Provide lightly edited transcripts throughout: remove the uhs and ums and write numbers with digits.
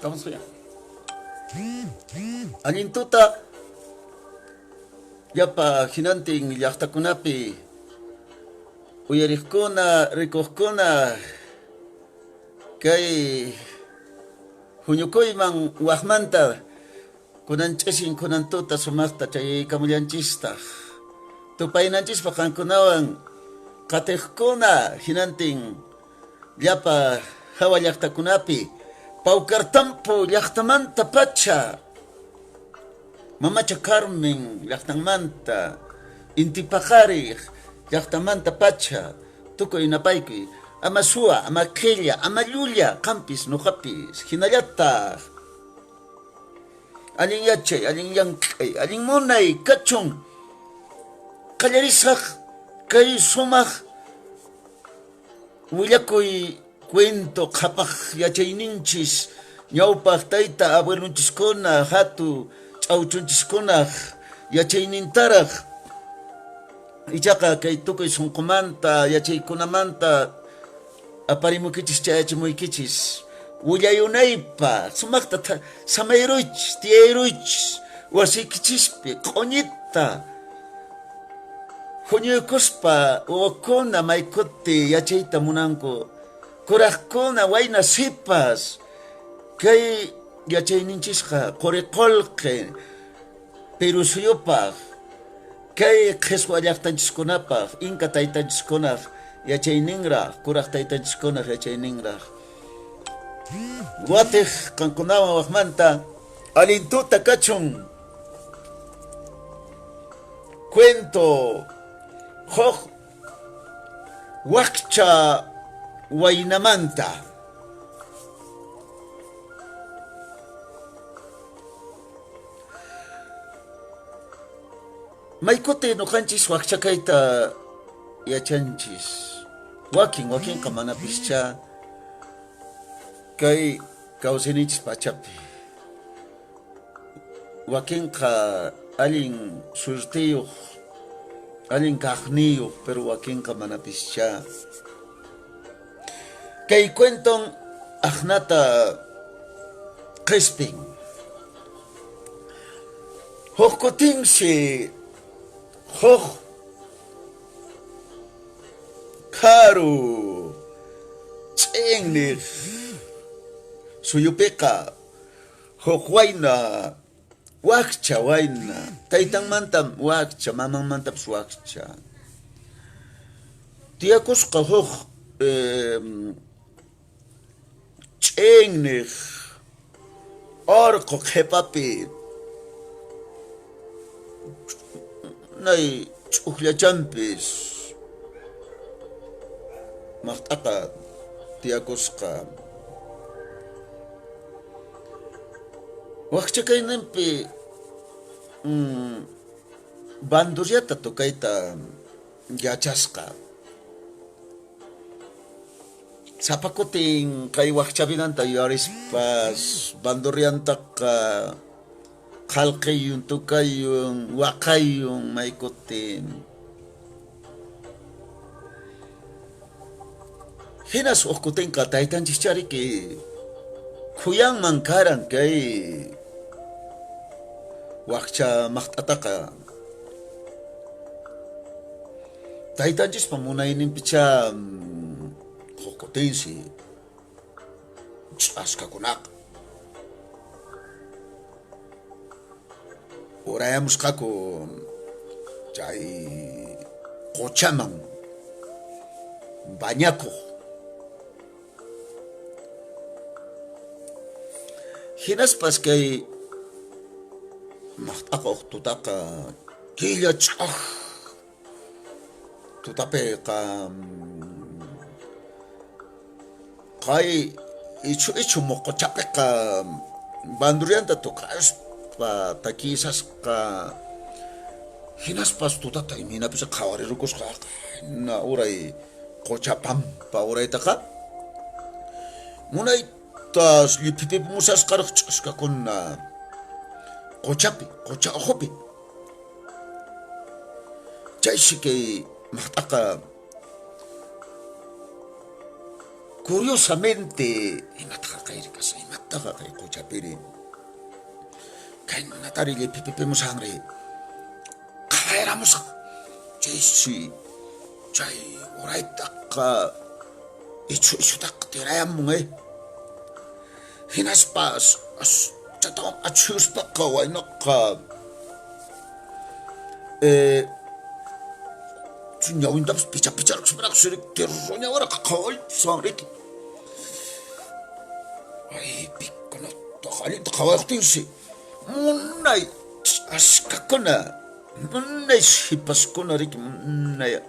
Estamos ya. Anintuta yapa hinantin llaqtakunapi uyariqkuna rikuqkuna kay huñukuyman waqmanta kunanch'ishin kunantuta sumaqta chayaykamullanchista tupaynanchista qankunawan qatiqkuna hinantin llapa hawa llaqtakunapi pawkartampu llaqtamanta pacha mamacha Carmen llaqtanmanta intipaqariq llaqtamanta pacha tukuy napaykuy ama suwa ama qilla ama llulla qampis nuqapis hinallataq allin yachay allin llank'ay allin munay kachun qallarisaq kay sumaq willakuy cuento qhapaq yachayninchis ñawpaq tayta abuelunchiskuna hatu ch'awchunchiskuna yachaynintaraq ichaqa kay tukuy sunqumanta yachaykunamanta aparimukichis chayachimuykichis willayunaypaq sumaqta samayruychis tiyayruychis wasiykichispi q'uñita huñuykuspa wawakuna maykuti yachayta munanku kuraqkuna wayna sipas kay yachayninchisqa quriqolqi Perú suyupaq kay qhiswa llaqtanchiskunapaq inka taytanchiskunaq yachayninraq kuraq taytanchiskunaq yachayninraq watiq qankunawan waqmanta alintuta kachun cuento huk Wakcha Waynamanta maykuti nuqanchis wakchakayta yachanchis wakin qamanapischa kay kawsayninchis pachapi wakinqa allin suertiyuq allin kaqniyuq pero wakinqa manapischa kay cuenton aqnata qispin huk kutinshi huk karu ch'inniq suyupiqa huk wayna Wakcha wayna taytanmantam wakcha mamanmantapas wakcha tiyakusqa huk ch'inniq orqu qhipapi nay ch'uqllachampis maqt'aqa tiyakusqa wakchakayninpi bandurriata tukayta yachasqa sapakutin kay wakchavinanta yuyarispas bandurriantaqa qallqiyun tukayun waqayun maykutin hinas huk kutinqa taytanchis chariki kuyanman karan kay wakcha maqt'ataqa taytanchispa munayninpicha huk kutinsi ch'askakunaqa urayamusqaku chay quchaman bañakuq hinaspas kay maqt'aqa tutaqa killa ch'aq tutapiqa Kai ichu moko capek ka bandurian to kas pa takisas ka hinas pas tuta ta imina bisa kawari rukos ka na urai kochapam pa urai taka munai tas lipipi musas karuk ka kunna kochapi kocha hopi jaishike mataka curiosamente imataka kasi imataka kay kochapiri kay natari lipipi musangre kairamos jaishi jai urai taka ichu tak tirayam mungai hinas pas Jatong achus pa kawai naka nyawin dapat pica-pica seberak sirik terusonya wara kawai sangrik ai pikkono takali kawai tingsi munai askakona munai sipaskona rik munai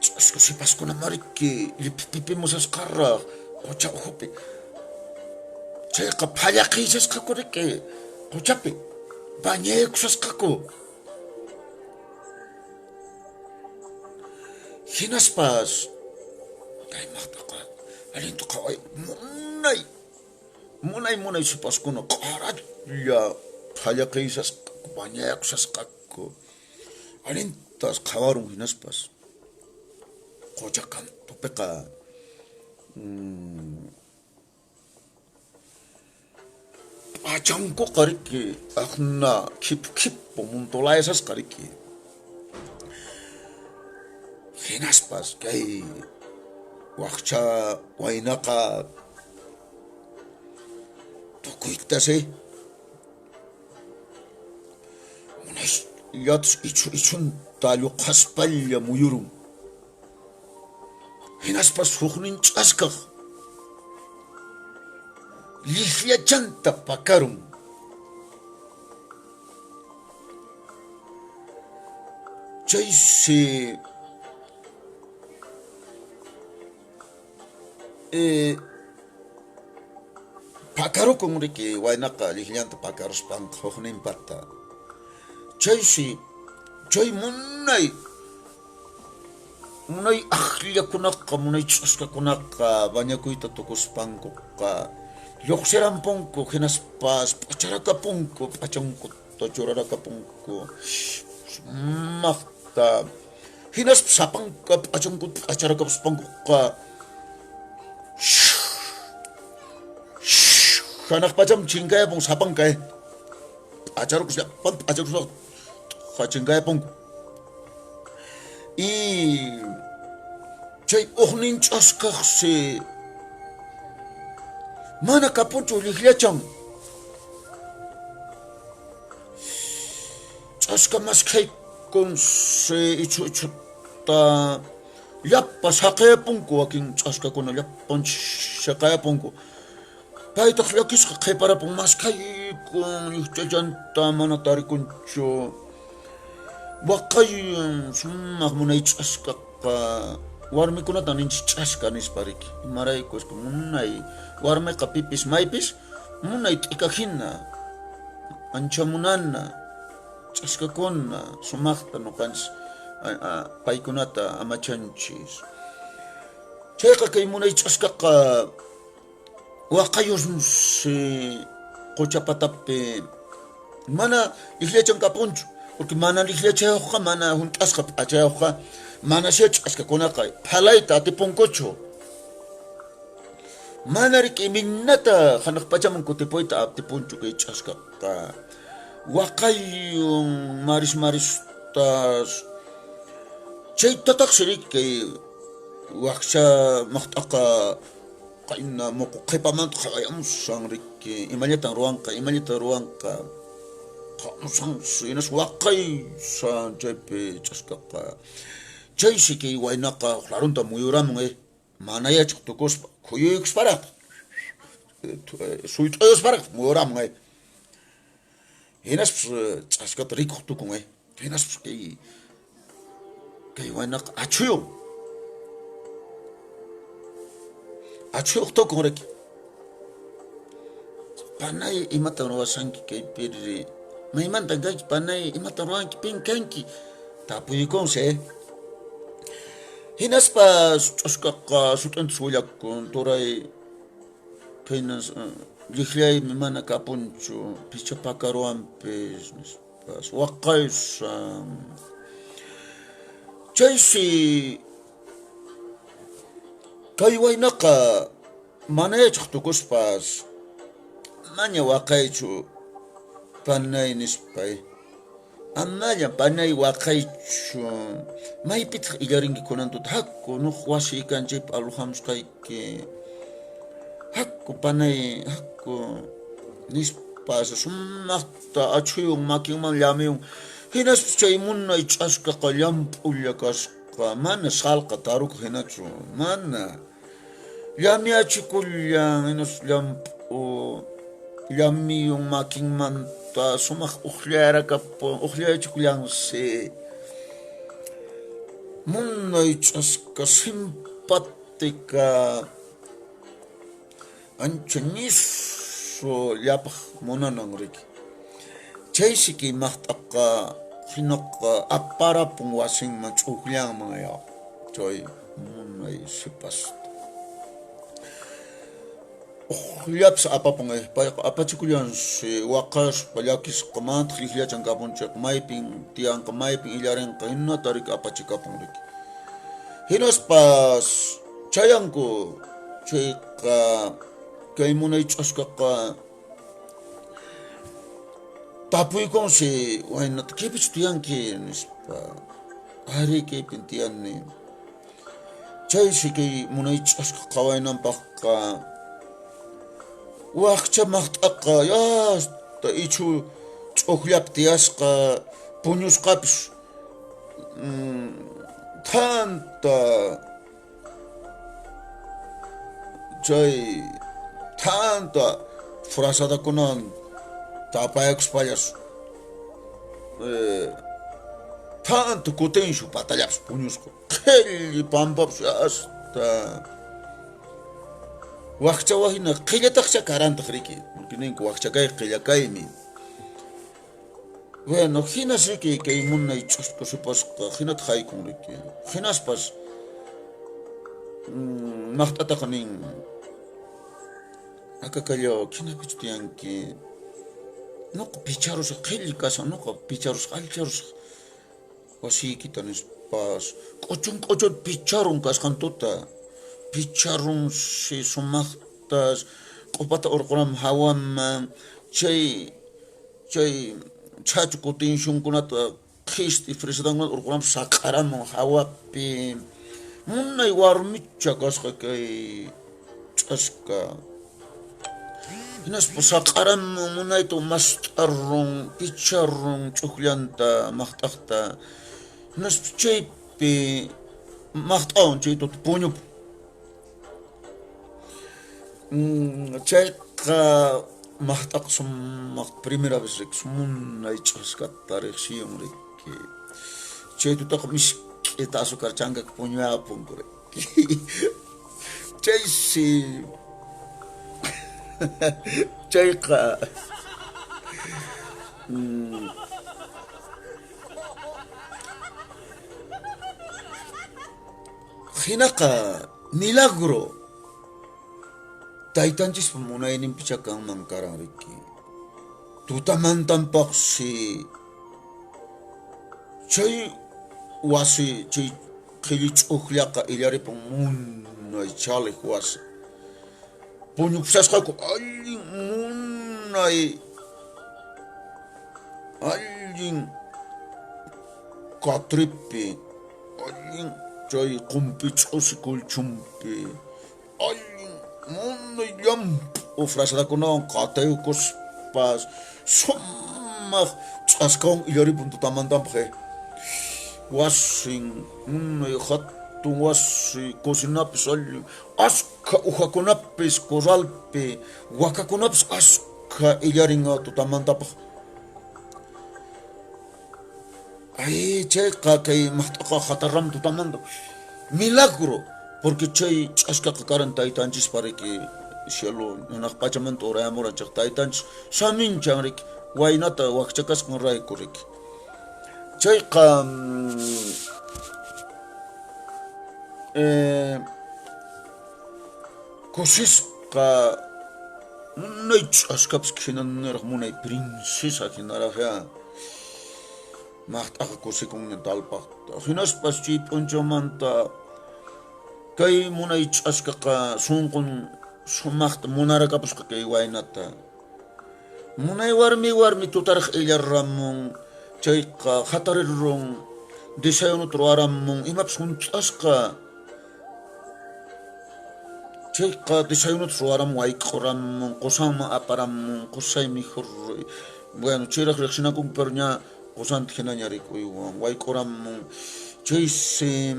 sipaskona mariki lipipi musas karra kocha hopi 제가 바야키 있었을 갖고 이렇게 고차피 바니에 kusas 갖고 히나스파스 다이마다가 알린도 가와이 문나이 스파스코노 까라야 바야키 있었을 갖고 바니에 kusas 갖고 알린다스 가와롱 히나스파스 고작한 도백가 Ajangko kariki akna kip pemuntolaisas kariki hinaspas kay Wakcha Waynaka tukuitase munas yats ichun taluqas palla muyurum hinaspas huknin chaskaq Lihlia chanta pakarum Jaisi Pakaru kumuriki Waynaka lihlianta pakarus pang hohnin pata Jaisi Jai munai akhlia kunaka munai chaska kunaka banyakuita tokus pangkuka Yokseran pongko hinas pas pacaraka pongko pacangko tojoraraka pongko makta hinas sapangka pacangko pacaraka pongko ka kanak pacam cingkaya pong sapangkay pacaruk siapan pacaruk ka cingkaya pongko jay ohnin chaskak si Mana kapuncu lihliachang Chaska mas kay kung se ichu ta Yappa sakaya pungko aking chaska ko na yappan sakaya pungko Paita kayakis kay para pong mas kay kung ihchajanta mana tari kuncho Wakay sumak muna ichaska ka Warmi ko na tanin chaska nis pariki Maray ko isko munay Warme kapipis maipis munay ikakina anchamunana chaskakuna sumakta no kans paikunata amachanchis chayqa kay munay chaskaka waqayus si qochapatapi mana lihliachan kapunchu porque mana lihliachayuqqa mana hunt'asqa p'achayuqqa mana siya chaskakunaqa phalayta atipunkuchu Manarik iminata hanak pacaman kutipoita aptipunchu kay chaska ka wakay yung maris tas chay tatak sirik kay waksa maktaka kaina mo kay pamant kay amusang rik imalyatang ruang ka kamusang sinas wakay sa jepe chaska ka chay si kay Waynaka klarunta muyuram ngay manaya chuktukos kuyuyuks para suitoyos para muyoram ngay hinas chaskat rikuktukun ngay hinas kay Waynaka achuyo achuyuqta kunriki panay imata ruwasanki kaypiri maymanta kanki panay imata ruwanki pin kanki tapuykunsi hinaspas ch'ushkaqa sut'antas willakun turay penas lliqllaymi mana kapunchu picha pakaruwanpis nispas waqaysan chaysi kay waynaqa manayachaq tukuspas maña waqaychu panay nispay amalla panay waqaychu maypitaq illarinki kunantuta hakku nuq wasi kanchaypi aluhamusqayki hakku panay hakku nispas sumaqta achuyun makinman llamiyun hinaspas chay munay ch'askaqa llamp'ulla kasqa mana sallqa taruqa hinachu mana llamiachikullan hinas llamp'u llamiyun makinmanta sumaq uqllayachikulllansi munay ch'aska simpática ancha nisu llapaq munanan riki chaysiki maqt'aqa hinaqa aparapun wasinman ch'uqllanman chay munay sipasta uqllapas apapun payqa apachikullansi waqaspa llakisqa mantaq lliqllachan kapunchik maypin tiyanqa maypin illarinqa hinata riki apachikapun riki hinaspas chayanku chayqa kay munay ch'askaqa tapuykunsi waynata kaypichu tiyanki nispa ari kaypin tiyanni chaysi kay munay ch'aska qawaynanpaqqa wakcha maqt'aqa yasta ichu ch'uqllapi tiyasqa puñusqapis tanta chay tanta frazadakunan tapayakuspallas tanto kutinshu patallapas puñusqa qhilli pampapas hasta Wakcha Waynamanta qillataqcha karantaq riki porque ninku wakcha kay qillakaymi bueno hinas riki kay munay ch'usqa sipasqa hinata haykun riki hinaspas maqt'ataqa nin akakallo kinapichu tiyanki nuqa picharusaq qhilli kashan nuqa picharusaq alcharusaq wasiykita nispas q'uchun picharun kasqantuta picharunsi sumaqtas q'upata urquram hawaman chay chachu kutinshunkunata qhisti frisadankunata urquram saq'aramun hawapi munay warmicha kasqa kay ch'aska hinaspas saq'aramun munayta mast'arun picharun ch'uqllanta maqt'aqta hinaspas chaypi maqt'awan chaytuta puñupi chayqa maqt'aqa sumaq primera vez riki munay ch'askata riqsiyun riki chaytutaqa misk'ita azúcar chankaka puñuyapunku riki chaysi chayqa hinaqa milagro taytanchispa munayninpicha kanman karan riki tutamantanpaqsi chay wasi chay qhilli ch'uqllaqa illaripun munay chaliq wasi puñupusasqaku allin munay allin katripi allin chay qumpi ch'usi kulchumpi allin munay llamp'u frasadakunawan qataykuspas sumaq ch'askawan illaripun tutamantanpaq wasin munay hatun wasi cocinapis allin askha uhakunapis corralpi wakakunapis askha illarinqa tutamantapaq ay chayqa kay maqt'aqa hatarram tutamanta milagro porque chay ch'askaqa karan taytanchis pariki cielo hunaq pachamanta urayamuranchaq taytanchis samincham riki waynata wakcha kasqan rayku riki chayqa kusisqa munay ch'askapas hinaniraq munay princesa hinaraqya maqt'aqa kusikunña talpaqta hinaspas chay p'unchamanta kay munay ch'askaqa sunqun sumaqta munaraqapusqa kay waynata munay warmi tutaraq illarramun chayqa hatarirrun desayunuta ruwaramun imapas hunt'asqa chayqa desayunuta ruwaramun wayk'uramun qusanman aparamun qusay mijurruy bueno chayraq riqsinakun pero ña qusanta hinaña rik'uywan wayk'uramun chaysi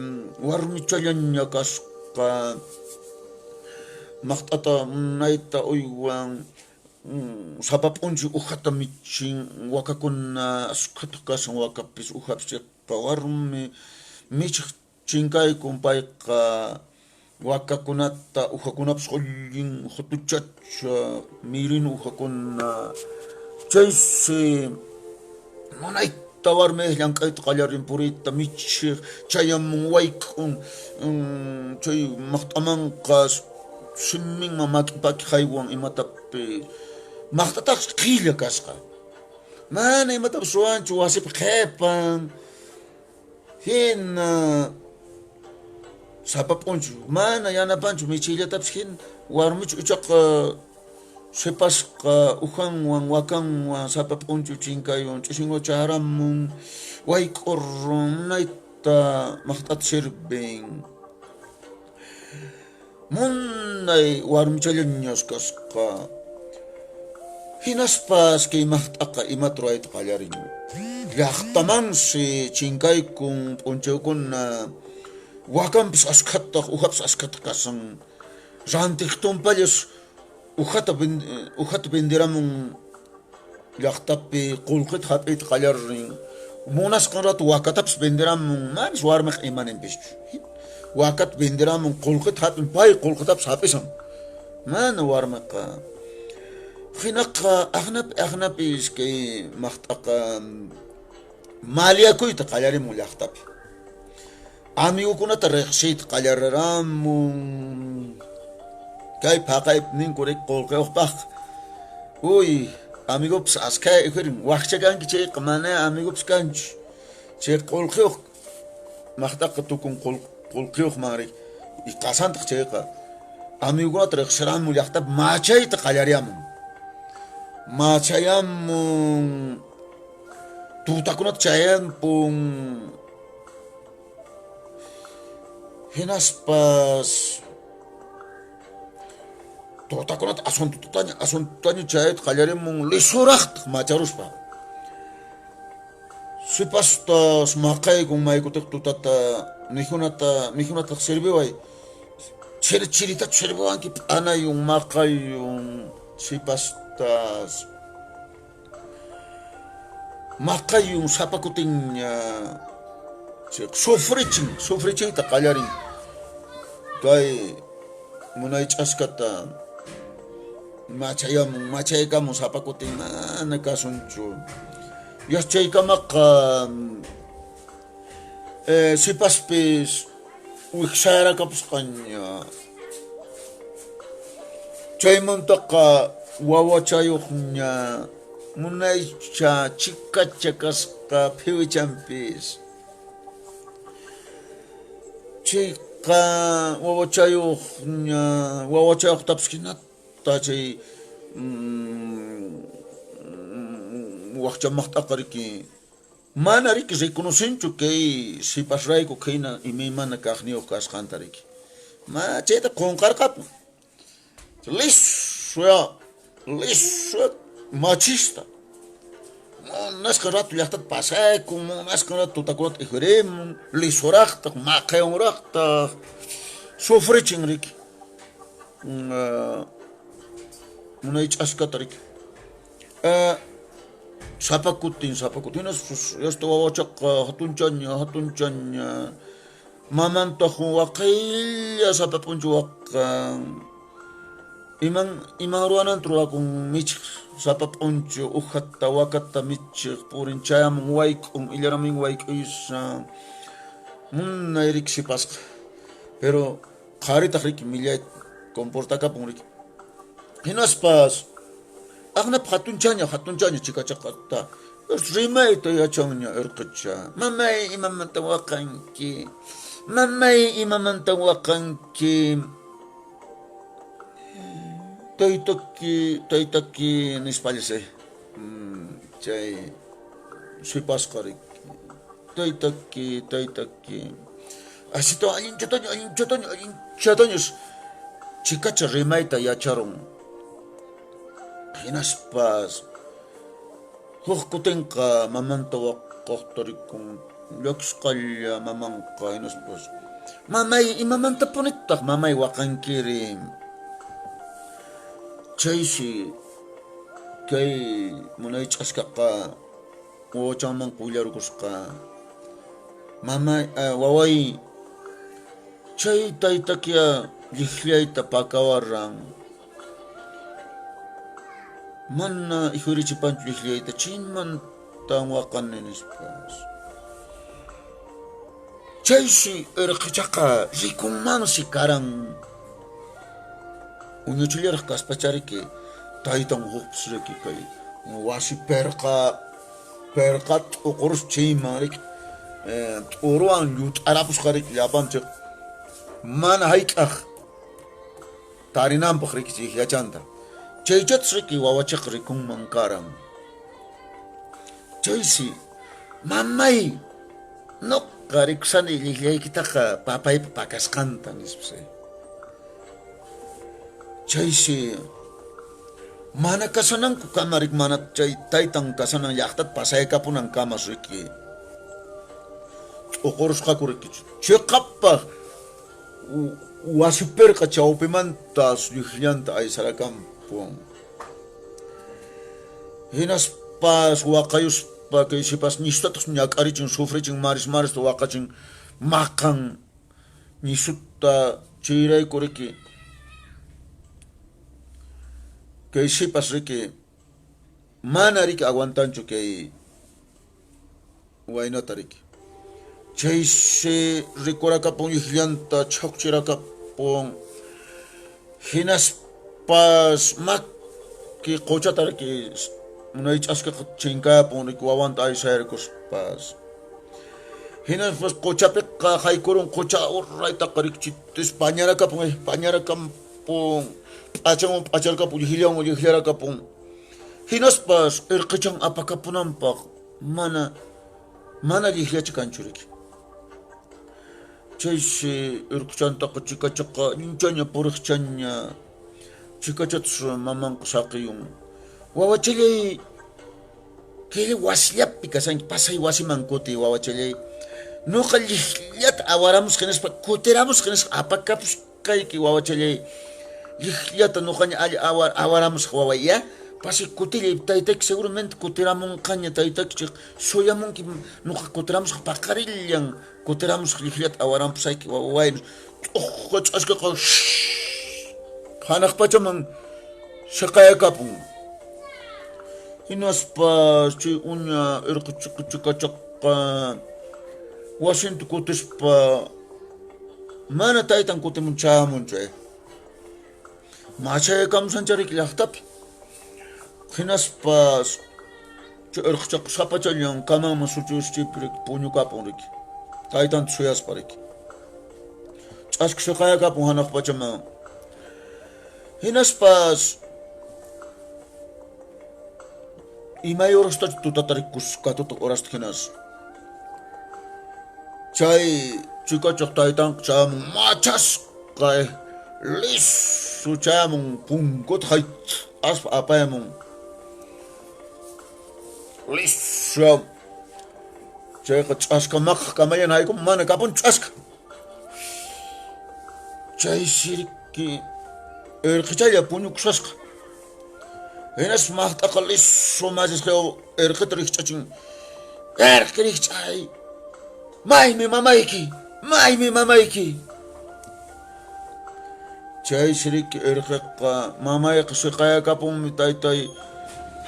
warmichallaña kasqa maqt'ata munayta uywan sapa p'unchi uhata michin wakakuna askhata kasan wakapis uhapis chayqa warmi michiq chinkaykun payqa wakakunata uhakunapas qullin hutuchacha mirin uhakuna chaysi munayta warmi llank'ayta qallarin puriyta michiq chayamun wayk'un chay maqt'amanqa simminman mak'ipaki haywan imatapis maqt'ataqsi qhilla kasqa mana imatapas ruwanchu wasipi qhipan hina sapa p'unchu mana yanapanchu michiyllatapas hina warmichu ichaqa sipasqa uhanwan wakanwan sapa p'unchu chinkaywan ch'ushinwan charamun wayk'urrun munayta maqt'ata sirvin munay warmichallañas kasqa hinaspas kay maqt'aqa imata ruwayta qallarin llaqtamansi chinkaykun p'unchaykuna wakanpis askhata uhapas askhata kasan rantiq tumpallas uhata venderamun llaqtapi qullqita hap'iyta qallarin munasqan ratu wakatapas venderamun manas warmiqa imaninpischu wakata venderamun qullqita hap'in pay qullqitapas hap'isan mana warmiqa hinaqa aqnapis kay maqt'aqa maliakuyta qallarimun llaqtapi amigukunata riqsiyta qallararamun kay phaqaypi ninku rik qullqiyuqpaq uy amigupis askay ihurin wakcha kanki chayqa mana amigupis kanchu chay qullqiyuq maqt'aqa tukun qullqiyuqman rik y qasantaq chayqa amigukunata riqsiramun llaqtapi machayta qallariyamun machayamun tutakunata chayanpun hinaspas tutakunata asuntutaña chayayta qallarimun lisuraqta macharuspa sipastas maqaykun maykutaq tutata mikhunata sirviway chiritachu sirviwanki p'anayun maqayun sipastas maqayun sapakutinña sufrichinta qallarin kay munay ch'askata machaykamun sapakutin mana kasunchu yachaykamaqa sipaspis wiksayrakapusqaña chaymantaqa wawachayuqña munaycha chikacha kasqa phiwichanpis chayqa wawachayuqtapas hinata chay wakcha maqt'aqa riki mana riki rikunusinchu kay sipasrayku khayna imaymana kaqniyuq kasqanta riki chayta qunqarqapun liswa machista munasqa ratu llaqtata pasaykun munasqa ratu tutakunata ihurimun lisuraqtaq maqayunraqtaq sufrichin riki munay ch'askata riki sapakutin yasta wawachaqa hatunchaña mamanta waqaylla sapapunchu waqan iman ruanan truwakun michiq sapapunchu uhatta wakata michiq purin chayamun wayk'un illaramin wayk'uysa munay riqsipasqa pero qaritaq riki millay comportakapun riki hinaspas aqnap hatunchaña chikachaqata rimayta yachanña irqicha mamay imamanta waqanki taytaki nispallise chay sipasqa riki taytaki asito allinchatañas chikacha rimayta yacharun hinaspas huk kutinqa mamanta waqaqta rikun llakisqalla mamanqa hinaspas mamay imamanta punittaq mamay waqankiri chayshi kay munay ch'askaqa wawachanman willarukusqa mamay waway chay taytakiya lliqllayta pakawarran mana ihurichipanchu lliqllayta chaymantan waqani nispas chayshi irqichaqa rikunmansi karan uñuchillaraq kaspachariki taytan hukpis riki kay wasi perqa t'uqurus chayman riki t'uruwan llut'arapusqa riki llapanchik mana hayk'aq tarinanpaq riki lliqllachanta chaychatas riki wawachiq rikunman karan chaysi mamay nuqa rikusani lliqllaykitaqa papaypa pakasqanta nispusay chaysi mana kasananku kama rik mana chay taytan kasanan llaqtat pasaykapunan kamas riki t'uqurusqaku riki chiqapaq wasipirqa chawpimantas lliqllanta aysarakanpun hinaspas waqayuspa kaysipas nisutatas ñak'arichin sufrichin marismarista waqachin maqan nisuta chayrayku riki kay sipas riki mana riki aguantanchu kay waynata riki chaysi rikurakapun lliqllanta chhukchirakapun hinaspas maki quchata riki munay ch'askaqa chinkapun riki wawanta aysayrikuspas hinaspas quchapiqa haykurun qucha urraytaqa riki chitis pañarakampun p'acharkapun lliqllarakapun hinaspas irqichan apakapunanpaq mana lliqllacha kanchu riki chaysi irqichantaqa chikachaqa ninchaña puriqchaña chikachatas mamanqa saqiyun wawachallay kay wasillapi kasanki pasay wasiman kutiy wawachallay nuqa lliqllata awaramusqa hinaspa kutiramusqa hinasqa apakapusqayki wawachallay lliqllata nuqaña awaramusqa waway ya pasay kutillay taytayki seguramente kutiramunqaña taytayki suyamunki nuqa kutiramusqa paqarillan kutiramusqa lliqllata awarampusayki wawaynu t'uqqa ch'askaqa hanaq pachaman shaqayakapun hinaspas chay uña irqichikachaqa wasinta kutispa mana taytan kutimun chamunchu machayakamusanchariki llaqtapi hinaspas chay irqichaqa sapachallan kamanman suchuschaypi riki puñukapun riki taytanta suyaspa riki ch'aska shaqayakapun hanaq pachaman hinaspas imay horastach tutata rikusqa tuta horasta hinas chay chikachaq taytanqa chayamun machasqa lisu chayamun punkuta aspa apayamun lisu chayqa ch'aska maqaq kamayan haykuman mana kapun ch'aska chaysi riki irqichalla puñukusasqa hinas maqtaqa lisu masisqa irqita rikch'achin irqi rikch'ay maymi mamayki maymi mamayki chay shirik irqiqqa mamayqa shiqayakapunmi taytay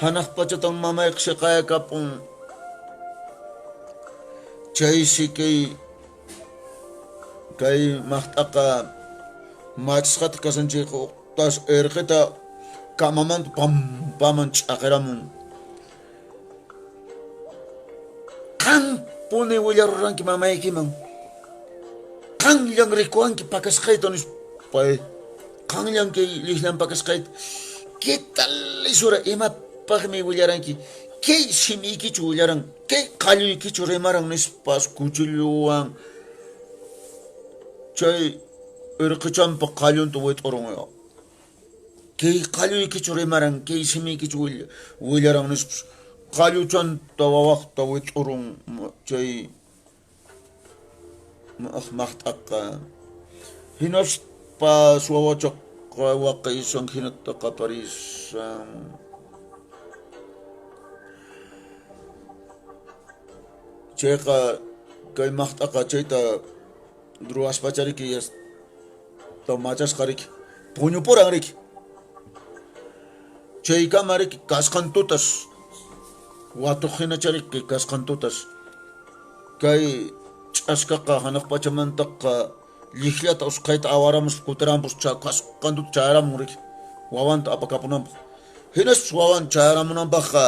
hanaq pachatan mamayqa shiqayakapun chaysi kay maqt'aqa mach'isqata kasanchayqa uqtas irqita kamamanta pampaman ch'aqiramun qanpuni willaruranki mamaykiman qanllan rikuwanki pakasqayta nispay qanllan kay lihlan pakasqayta ¿qué tal isura imapaqmi willaranki kay simiykichu willaran kay qalluykichu rimaran nispas kuchilluwan chay irqichanpa qallunta wit'urunqa kay qalluykichu rimaran kay simiykichu willaran nispas qalluchanta wawaqta wit'urun chay maqt'aqa hinaspas wawachaqa waqaysan hinata qaparisan chayqa kay maqt'aqa chayta ruwaspachariki hasta machasqariki puñupuranriki chaykamariki kasqantutas watuq hinachariki kasqantutas kay ch'askaqa hanaq pachamantaqa llikllata usqayta awaramus kutirampus kasqantuta chayaramunriki wawanta apakapunanpaq hinaspas wawan chayaramunanpaqqa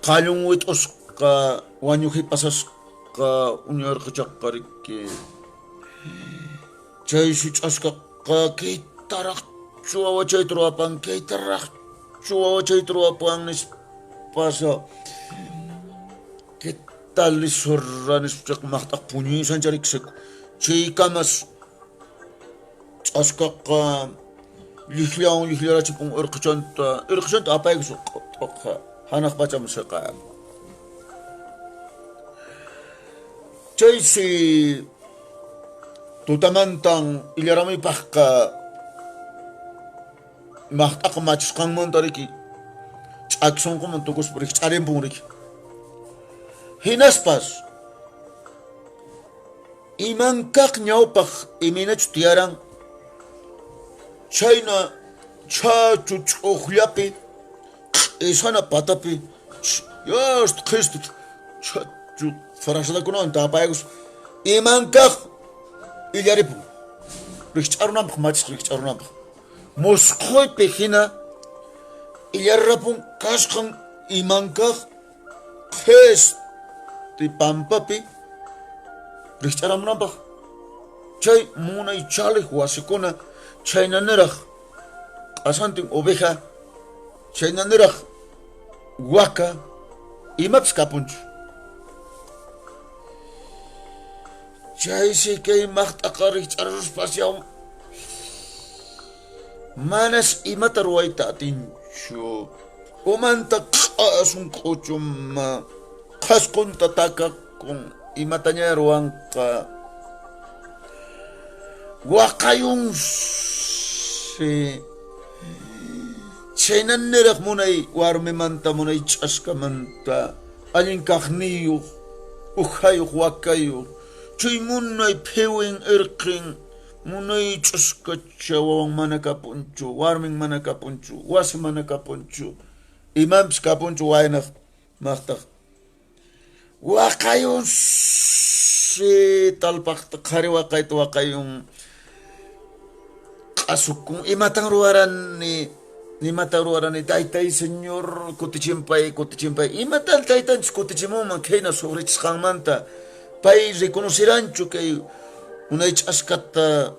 qallun wit'usqa wañuqi pasasqa uñarqachaqariki chaysi ch'askaqa kaytaraqchu wawa chayta ruwapan kaytaraqchu wawa chayta ruwapan nispasa ¿qué tal isurra nispacha maqt'aq puñuysancharikseku chaykamas ch'askaqa llikllarachipan irqichanta apaykus uqqa hanaq pachaman siqa chaysi tutamantan illaramipaqqa maqt'aqa machisqanmantariki ch'akisonqaman tukuspuriki ch'arinpunriki hinaspas imankaq ñawpaq iminachu tiyaran chayna chachu ch'uqllapi q'isana patapi yasta qhistu chachu farashadakunawan tapaykus imankaq illaripun rikch'arunanpaq machisqa rikch'arunanpaq musquypi hina illarapun kasqan imankaq qhisti pampapi rikch'aramunanpaq chay munay chaliq wasikuna chaynaniraq q'asantin oveja chaynaniraq waka imapas kapunchu chaysi kay maqt'aqa rikch'aruspas yaw manas imata ruwayta atinchu umanta q'asun q'uchuma qhasqunta takakun imataña ruwanqa waqayunsi chaynaniraq munay warmimanta munay ch'askamanta allin kaqniyuq uqhayuq wakayuq chay munay phiwin irqin munay ch'uskacha wawan mana kapunchu warmin mana kapunchu wasi mana kapunchu imampis kapunchu waynaq maqtaq waqayunsi talpaqta qhari waqayta waqayun q'asukun imatan ruwarani taytay señor kutichimpay imatan taytanchis kutichimunman khayna sufrichisqanmanta pay reconoceranchu kay munay ch'askata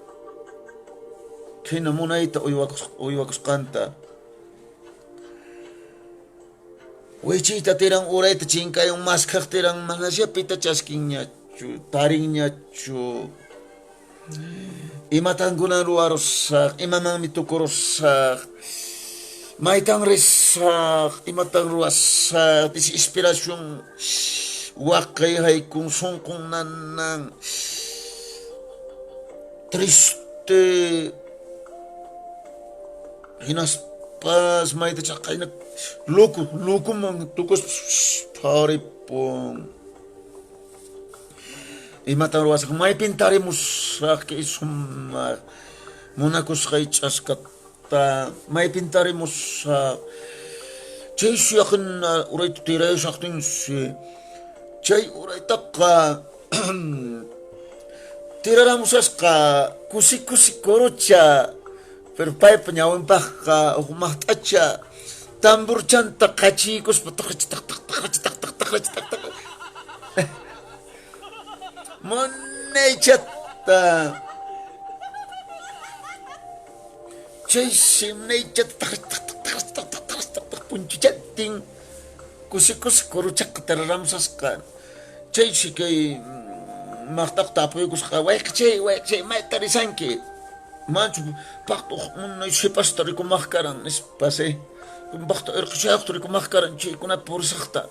khayna munayta uywakusqanta wichiyta tiran urayta chinkayun maskaq tiran manallapita chaskinñachu tarinñachu imatankunan ruwarusaq imamanmi tukurusaq maytan risaq imatan ruwasaq desesperación waqay haykun sunqun nanan triste hinaspas mayta chaqayna lukuman tukus pharipun imata ruwasqa may pintarimosaq isuma munakusqa ch'askata may pintarimosaq chayshi yaqin urayta tirayushaqtinsi chay uraytaqa tiraramusasqa kusi kurucha pero paypa ñawinpaqqa uqmaqt'acha tamburchanta qachikuspa munaychata chay simnaychata punchuchatin kusi kuruchaqa tiraramusasqa chayshi kay maqtaqta apuykusqa wayqichay mayta risanki manchu paqta munay sipasta rikumaq karan nispasi paqta irqichayuqta rikumaq karan chaykuna purisaqta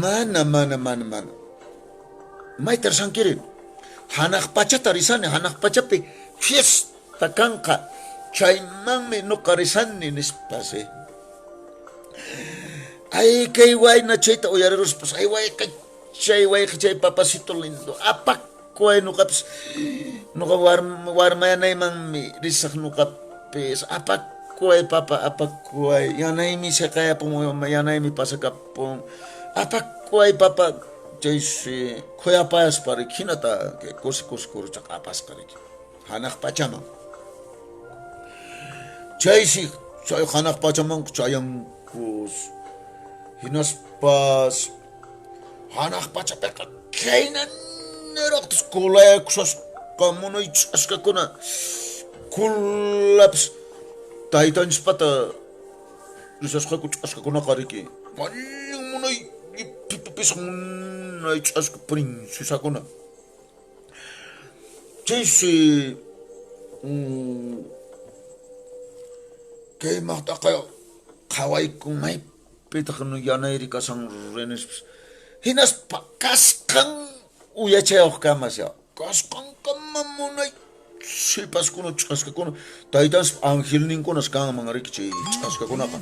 mana mayta risankiri hanaq pachata risani hanaq pachapi fiesta kanqa chaymanmi nuqa risani nispasi ay kay wayna chayta uyariruspas ay wayqichay papasito lindo apakkuay nuqapis nuqa warmayanaymanmi risaq nuqapis apakkuay papa apakkuay yanaymi saqayapun yanaymi pasakapun apakkuay papa chaysi khuyapayasparik hinata kusi kuruchaqa apasqarik hanaq pachaman chaysi chay hanaq pachaman chayankus hinaspas hanaq pachapiqa kaynaniraqtis kulaykusasqa munay ch'askakuna kullapis taytanchipata risasqaku ch'askakunaqa riki mallin munay pipapis munay ch'aska princesakuna chaysi kay maqtaqa qawaykun maypitaq yanayri kasan renispas hinaspa kasqan uyachayuq kamasya kasqan kama munay sipaskuna ch'askakuna taytanspa angelninkunas kanman riki chay ch'askakunaqa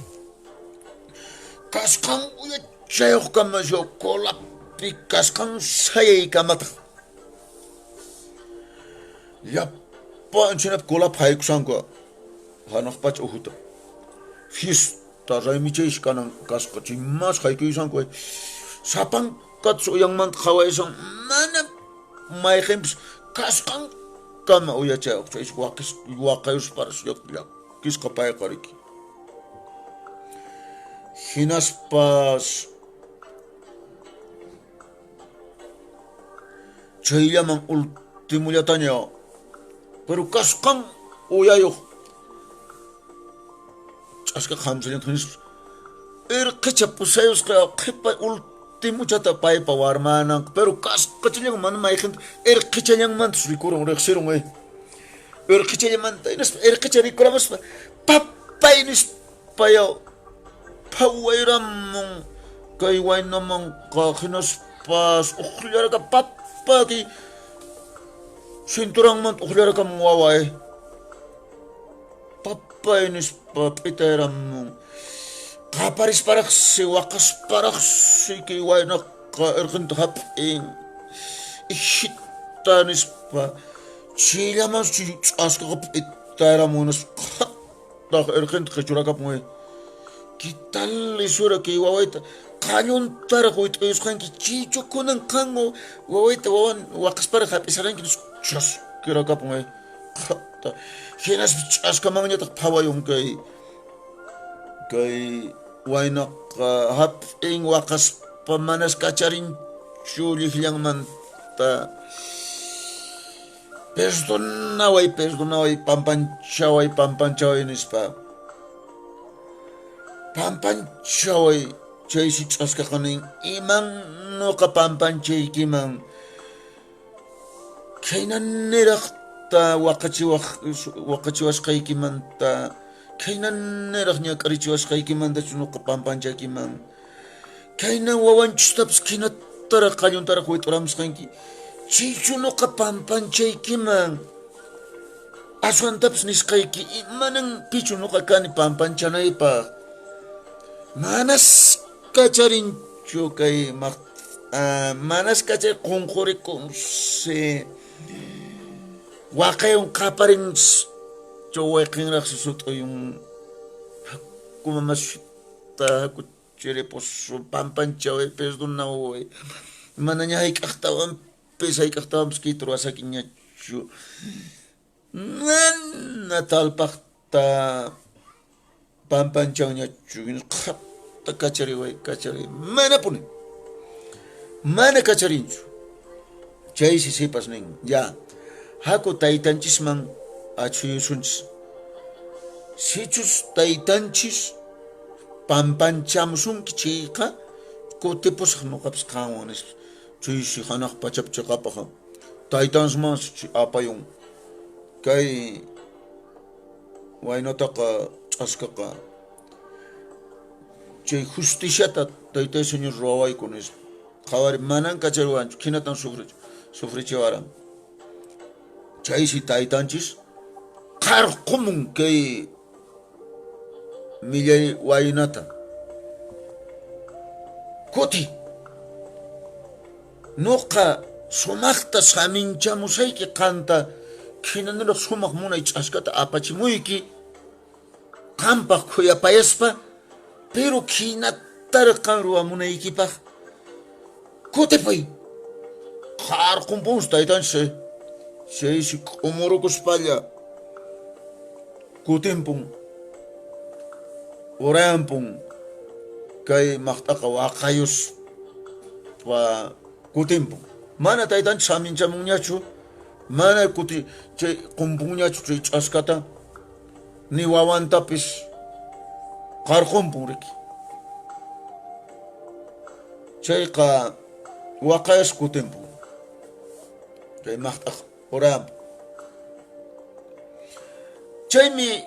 kasqan uyachayuq kamasya kolapi kasqan sayaykamataq llapan chinapi kolapa haykusanqa hanaq pacha uhuta fiesta raymichaysh kanan kasqa chimas haykuysanku sapankatas uyanmanta qhawaysan mana mayqinpis kasqan kama uyachayuq chaysh waqayusparas llakisqa payqa riki hinaspas chayllaman ultimullataña pero kasqan uyayuq ch'aska qamsallan hinispas irqicha pusayusqa qipa ultimuchata paypa warmananqa pero kasqachallan mana mayqinta irqichallanmantas rikuran riqsirun irqichallamanta hinaspa irqicha rikuramaspa papay nispayo phawayramun kay waynamanqa hinaspas uqllarqa papaki cinturanmanta uqllarqamun waway papay nispa p'itayramun qaparisparaqsi waqasparaqsi kay waynaqa irqinta hap'in ihita nispa chayllaman ch'askaqa p'itayramun nispa qhattaq irqinta qichurakamun kital isura kay wawayta qañuntaraq wit'uyusqanki chichukunan qanqa wawayta wawan waqasparaq hap'isarqanki chaskirakamun qhattaq hinaspa ch'askamanñataq phawayun kay waynaqa hap'in waqaspa manas kacharinchu lliqllanmanta perdonaway pampanchaway nispa pampanchaway chaysi ch'askaqanin iman nuqa pampanchaykiman kaynaniraqta waqachiwasqaykimanta kaynaniraq ñak'arichiwasqaykimanta nuqa pampanchaykiman kaynan wawanchistapis kinataraq qañuntaraq wit'uramusqanki chaychu nuqa pampanchaykiman aswantapis nisqayki imanan pichu nuqa kani pampanchanaypaq manas kacharinchu kay manas kachay qunqurikun se waqayun qaparin chowayqinraq susut'uyun kumamashita hakuchiripus pampanchaway perdonaway manaña hayk'aqtawanpis k'ita ruwasakiñachu mana talpaqta pampanchawñachu qhapta kachari mana kacharinchu chay sisipas nin ya haku taytanchisman achuyusunchis sichus taytanchis pampanchamusunki chayqa kutipusaq nuqapis qanwan chaysi hanaq pachapi chiqapaqa taytansman apayun kay waynataqa ch'askaqa chay justiciata taytay señor ruwawaykun qawari manan kachariwanchu hinatan sufrichiwaran chaysi taytanchis qarqumun kay millay waynata kuti nuqa sumaqta saminchamusayki qanta hinaniraq sumaq munay ch'askata apachimuyki qampaq khuyapayaspa pero hinataraq qan ruwamunaykipaq kutipay qarqunpunchis taytanchis chaysi q'umurukuspalla kutinpun uranpun kay maqtaqa waqayuspa kutinpun mana taytanchis saminchamunñachu mana kuti chay qunpunñachu chay ch'askata ni wawantapis qarqunpun riki chayqa waqayas kutinpun chay maqtaqa uranpun chaymi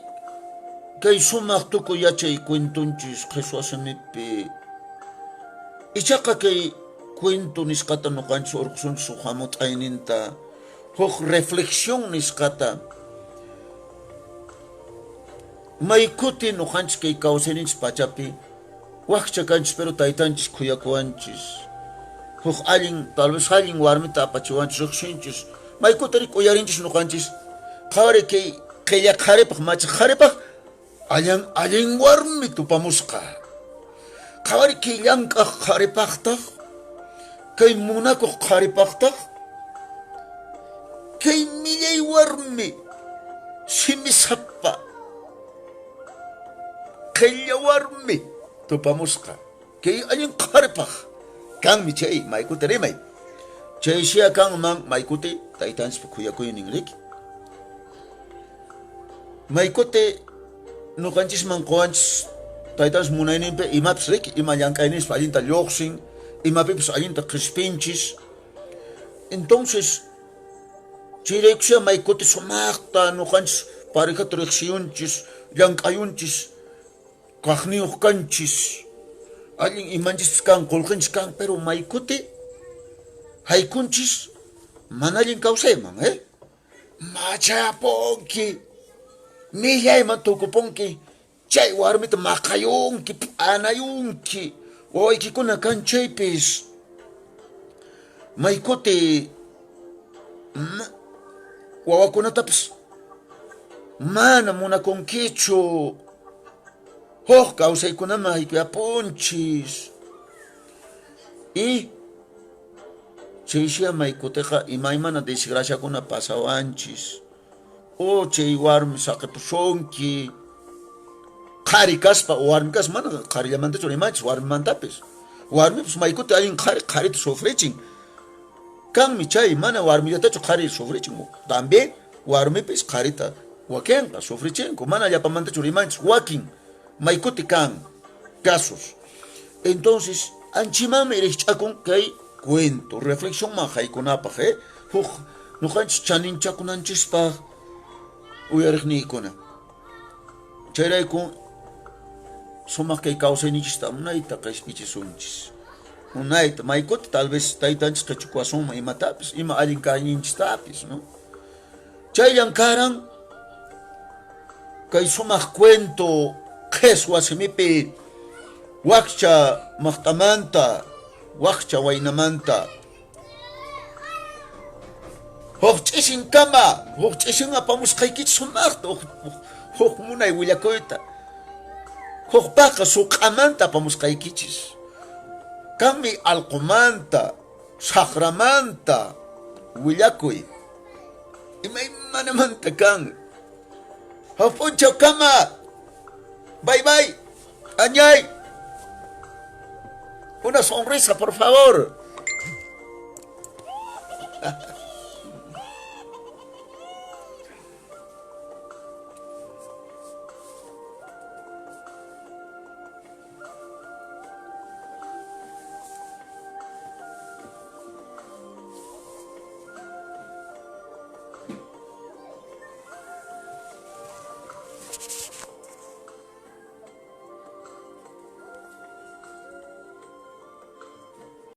kay sumaq tukuy yachay cuentunchis qhichwa simipi ichaqa kay cuento nisqata nuqanchis urqusunchis huk hamut'ayninta huk reflexión nisqata maykuti nuqanchis kay kawsayninchis pachapi wakcha kanchis pero taytanchis khuyakuwanchis huk tal vez allin warmita apachiwanchis riqsinchis maykutari uyarinchis nuqanchis qhawari kay qilla qharipaq macha qharipaq allin warmi tupamusqa qhawari kay llank'aq qharipaqtaq kay munakuq qharipaqtaq kay millay warmi simisapa qilla warmi tupamusqa kay allin qharipaq kanmi chay maykuti rimay chaysiya kanman maykuti taytanchis khuyakuynin riki maykuti nuqanchisman quwanchis taytanchis munayninpi imapis riki ima llank'ayninchis allinta lluqsin imapipis allinta qhispinchis entonces chayraykusya maykuti sumaqta nuqanchis parejata riqsiyunchis llank'ayunchis kaqniyuq kanchis allin imanchis kan qullqinchis kan pero maykuti haykunchis mana allin kawsayman machapunki millayman tukupunki chay warmita maqayunki p'anayunki wawaykikuna kan chaypis maykuti wawakunatapis mana munakunkichu huk kawsaykunaman haykuyapunchis y chaysiya maykutiqa imaymana desgraciakuna pasawanchis o chay warmi saqipusunki qhari kaspa o warmi kaspa mana qharillamantachu rimanchis warmimantapis warmipis maykuti allin qharita sufrichin kanmi chay mana warmillatachu qhari sufrichin también warmipis qharita wakinqa sufrichinku mana llapamantachu rimanchis wakin maykuti kan casos entonces anchimami rikch'akun kay cuento reflexión man haykunapaq huk nuqanchis chaninchakunanchispaq uyariqniykuna chayrayku sumaq kay kawsayninchista unayta qishpichisunchis unayta maykuti tal vez taytanchis qichukuwasunman imatapis ima allin kayninchistapis no chayllan karan kay sumaq cuento qhichwa simipi Wakcha Waynamanta Wakcha Waynamanta. Hochchisin kama, hochchisin apamusqaykit sumaqta, hoch munay willakuyta. Hochpaqa suq'amanta apamusqaykichis. Kami alqumanta, saqramanta, willakuy. Imaymanamanta kan. Hopunchaw kama. Bye bye. Añay. Una sonrisa, por favor.